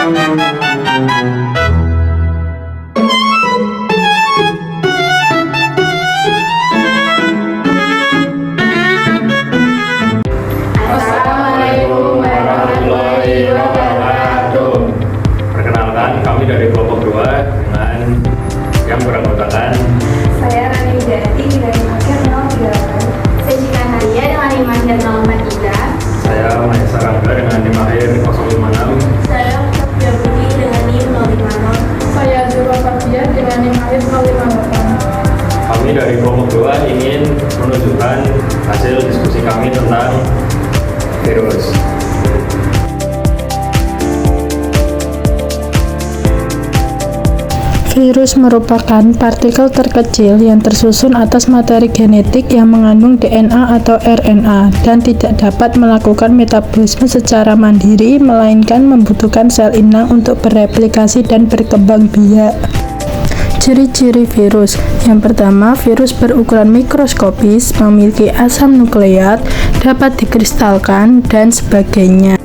Assalamualaikum warahmatullahi wabarakatuh. Perkenalkan, kami dari kelompok 2 dengan yang beranggotakan Saya Rani Jati dari Akhir 08. Saya Jika Haria dengan lima akhir 043. saya Mahesa Rangga dengan NIM akhir 056. Saya Fatia Budi dengan NIM 050. Saya Zura Fatia dengan NIM akhir 058. Kami dari kelompok 2 ingin menunjukkan hasil diskusi kami tentang virus. Virus merupakan partikel terkecil yang tersusun atas materi genetik yang mengandung DNA atau RNA dan tidak dapat melakukan metabolisme secara mandiri, melainkan membutuhkan sel inang untuk bereplikasi dan berkembang biak. Ciri-ciri virus. Yang pertama, virus berukuran mikroskopis, memiliki asam nukleat, dapat dikristalkan, dan sebagainya.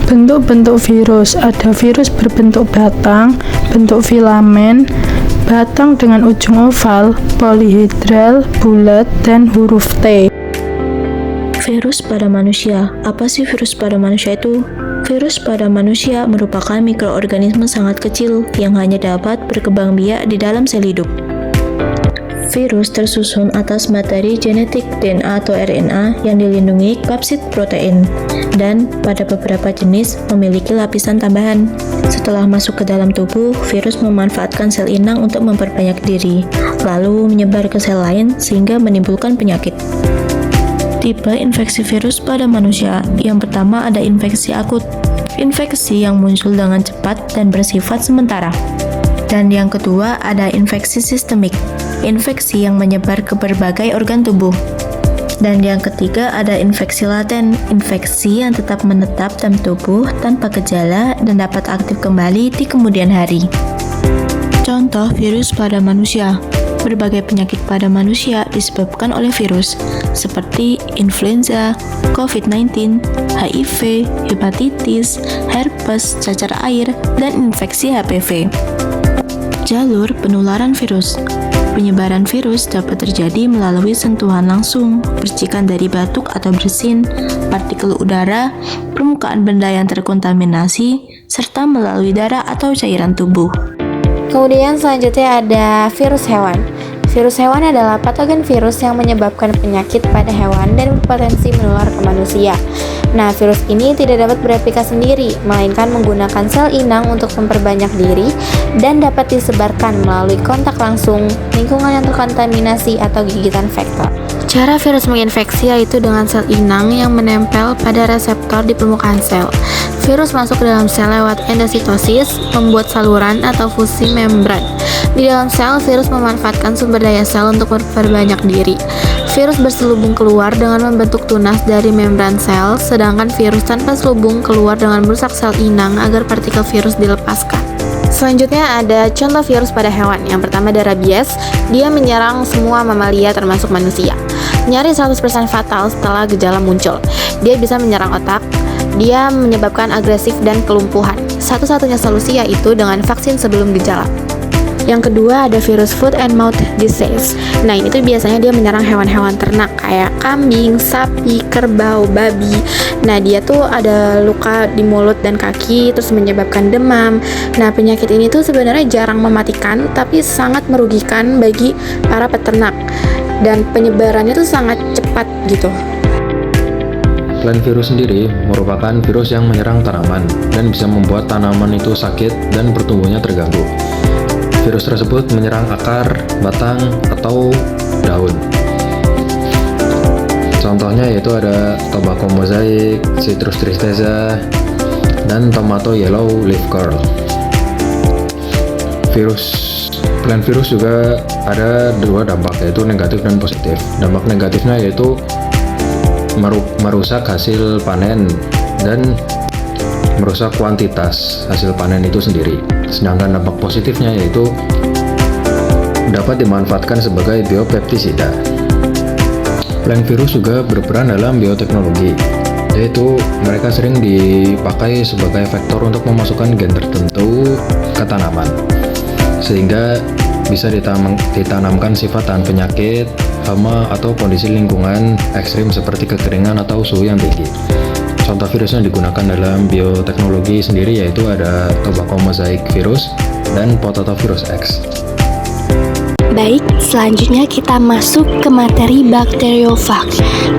Bentuk-bentuk virus. Ada virus berbentuk batang, bentuk filamen, batang dengan ujung oval, polihedral, bulat, dan huruf T. Virus pada manusia. Apa sih virus pada manusia itu? Virus pada manusia merupakan mikroorganisme sangat kecil yang hanya dapat berkembang biak di dalam sel hidup. Virus tersusun atas materi genetik DNA atau RNA yang dilindungi kapsid protein dan pada beberapa jenis memiliki lapisan tambahan. Setelah masuk ke dalam tubuh, virus memanfaatkan sel inang untuk memperbanyak diri, lalu menyebar ke sel lain sehingga menimbulkan penyakit. Tipe infeksi virus pada manusia. Yang pertama ada infeksi akut. Infeksi yang muncul dengan cepat dan bersifat sementara. Dan yang kedua ada infeksi sistemik. Infeksi yang menyebar ke berbagai organ tubuh. Dan yang ketiga ada infeksi laten. Infeksi yang tetap menetap dalam tubuh tanpa gejala dan dapat aktif kembali di kemudian hari. Contoh virus pada manusia. Berbagai penyakit pada manusia disebabkan oleh virus, seperti influenza, COVID-19, HIV, hepatitis, herpes, cacar air, dan infeksi HPV. Jalur penularan virus. Penyebaran virus dapat terjadi melalui sentuhan langsung, percikan dari batuk atau bersin, partikel udara, permukaan benda yang terkontaminasi, serta melalui darah atau cairan tubuh. Kemudian selanjutnya ada virus hewan. Virus hewan adalah patogen virus yang menyebabkan penyakit pada hewan dan berpotensi menular ke manusia. Nah, virus ini tidak dapat bereplikasi sendiri, melainkan menggunakan sel inang untuk memperbanyak diri dan dapat disebarkan melalui kontak langsung, lingkungan yang terkontaminasi, atau gigitan vektor. Cara virus menginfeksi yaitu dengan sel inang yang menempel pada reseptor di permukaan sel. Virus masuk ke dalam sel lewat endositosis, membuat saluran atau fusi membran. Di dalam sel, virus memanfaatkan sumber daya sel untuk memperbanyak diri. Virus berselubung keluar dengan membentuk tunas dari membran sel, sedangkan virus tanpa selubung keluar dengan merusak sel inang agar partikel virus dilepaskan. Selanjutnya ada contoh virus pada hewan. Yang pertama ada rabies. Dia menyerang semua mamalia termasuk manusia. Nyaris 100% fatal setelah gejala muncul. Dia bisa menyerang otak. Dia menyebabkan agresif dan kelumpuhan. Satu-satunya solusi yaitu dengan vaksin sebelum gejala. Yang kedua ada virus foot and mouth disease. Nah, ini tuh biasanya dia menyerang hewan-hewan ternak kayak kambing, sapi, kerbau, babi. Nah, dia tuh ada luka di mulut dan kaki terus menyebabkan demam. Nah, penyakit ini tuh sebenarnya jarang mematikan tapi sangat merugikan bagi para peternak dan penyebarannya tuh sangat cepat gitu. Selain virus sendiri merupakan virus yang menyerang tanaman dan bisa membuat tanaman itu sakit dan pertumbuhannya terganggu. Virus tersebut menyerang akar, batang, atau daun. Contohnya yaitu ada tobacco mosaic, citrus tristeza, dan tomato yellow leaf curl. Selain virus juga ada dua dampak, yaitu negatif dan positif. Dampak negatifnya yaitu merusak hasil panen dan merusak kuantitas hasil panen itu sendiri. Sedangkan dampak positifnya yaitu dapat dimanfaatkan sebagai biopestisida. Selain virus juga berperan dalam bioteknologi. yaitu mereka sering dipakai sebagai vektor untuk memasukkan gen tertentu ke tanaman, sehingga bisa ditanamkan sifat tahan penyakit, hama, atau kondisi lingkungan ekstrim seperti kekeringan atau suhu yang tinggi. Contoh virus yang digunakan dalam bioteknologi sendiri yaitu ada tobacco mosaic virus dan potato virus X. Baik, selanjutnya kita masuk ke materi bakteriofag.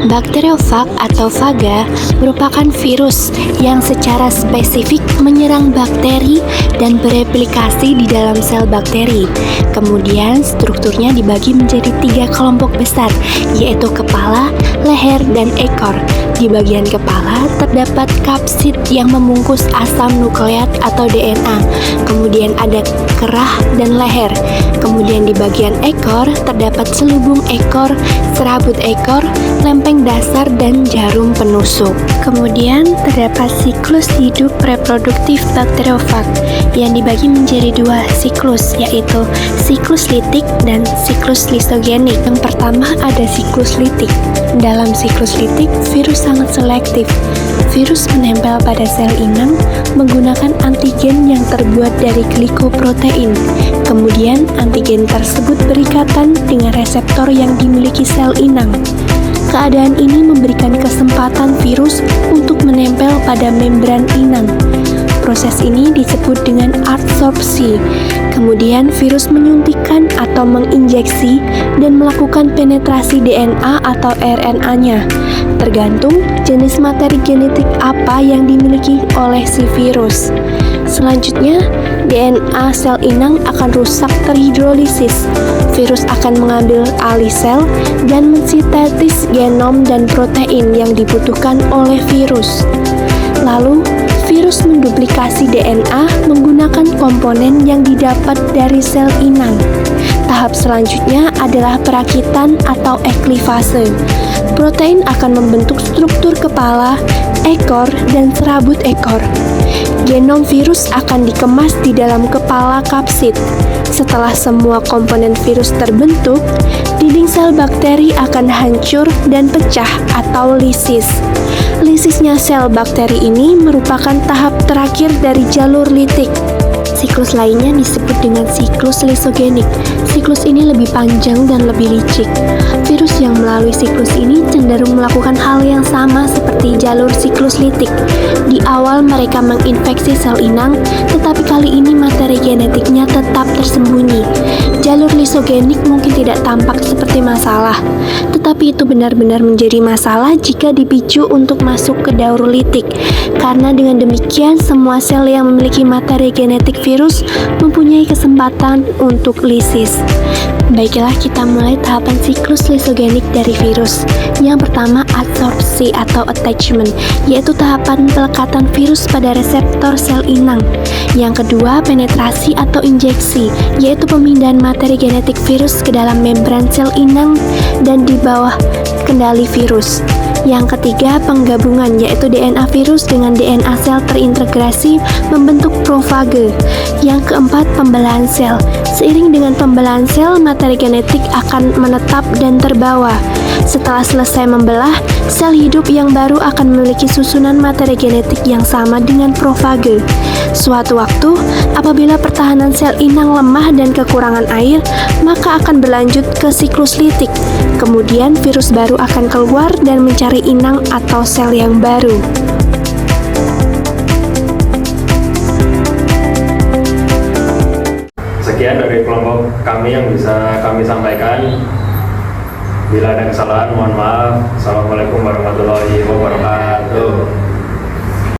Bakteriofag atau faga merupakan virus yang secara spesifik menyerang bakteri dan bereplikasi di dalam sel bakteri. Kemudian strukturnya dibagi menjadi 3 kelompok besar, yaitu kepala, leher, dan ekor. Di bagian kepala terdapat kapsid yang membungkus asam nukleat atau DNA. Kemudian ada kerah dan leher. Kemudian di bagian ekor terdapat selubung ekor, serabut ekor, lempeng dasar, dan jarum penusuk. Kemudian terdapat siklus hidup reproduktif bakteriofag yang dibagi menjadi 2 siklus, yaitu siklus litik dan siklus lisogenik. Yang pertama ada siklus litik. Dalam siklus litik, virus sangat selektif. Virus menempel pada sel inang menggunakan antigen yang terbuat dari glikoprotein. Kemudian antigen tersebut berikatan dengan reseptor yang dimiliki sel inang. Keadaan ini memberikan kesempatan virus untuk menempel pada membran inang. Proses ini disebut dengan adsorpsi. Kemudian virus menyuntikkan atau menginjeksi dan melakukan penetrasi DNA atau RNA-nya, tergantung jenis materi genetik apa yang dimiliki oleh si virus. Selanjutnya, DNA sel inang akan rusak terhidrolisis. Virus akan mengambil alih sel dan mensintetis genom dan protein yang dibutuhkan oleh virus. Lalu, virus menduplikasi DNA menggunakan komponen yang didapat dari sel inang. Tahap selanjutnya adalah perakitan atau eklivase. Protein akan membentuk struktur kepala, ekor, dan serabut ekor. Genom virus akan dikemas di dalam kepala kapsid. Setelah semua komponen virus terbentuk, dinding sel bakteri akan hancur dan pecah atau lisis. Lisisnya sel bakteri ini merupakan tahap terakhir dari jalur litik. Siklus lainnya disebut dengan siklus lisogenik. Siklus ini lebih panjang dan lebih licik. Virus yang melalui siklus ini cenderung melakukan hal yang sama seperti jalur siklus litik. Di awal mereka menginfeksi sel inang, tetapi kali ini materi genetiknya tetap tersembunyi. Jalur lisogenik mungkin tidak tampak seperti masalah, tetapi itu benar-benar menjadi masalah jika dipicu untuk masuk ke daur litik. Karena dengan demikian semua sel yang memiliki materi genetik virus mempunyai kesempatan untuk lisis. Baiklah, kita mulai tahapan siklus lisogenik dari virus. Yang pertama, adsorpsi atau attachment, yaitu tahapan pelekatan virus pada reseptor sel inang. Yang kedua, penetrasi atau injeksi, yaitu pemindahan materi genetik virus ke dalam membran sel inang dan di bawah kendali virus. Yang ketiga, penggabungan, yaitu DNA virus dengan DNA sel terintegrasi membentuk profage. Yang keempat, pembelahan sel. Seiring dengan pembelahan sel, materi genetik akan menetap dan terbawa. Setelah selesai membelah, sel hidup yang baru akan memiliki susunan materi genetik yang sama dengan profage. Suatu waktu, apabila pertahanan sel inang lemah dan kekurangan air, maka akan berlanjut ke siklus litik. Kemudian virus baru akan keluar dan mencari inang atau sel yang baru. Sekian dari kelompok kami yang bisa kami sampaikan. Bila ada kesalahan, mohon maaf. Assalamualaikum warahmatullahi wabarakatuh.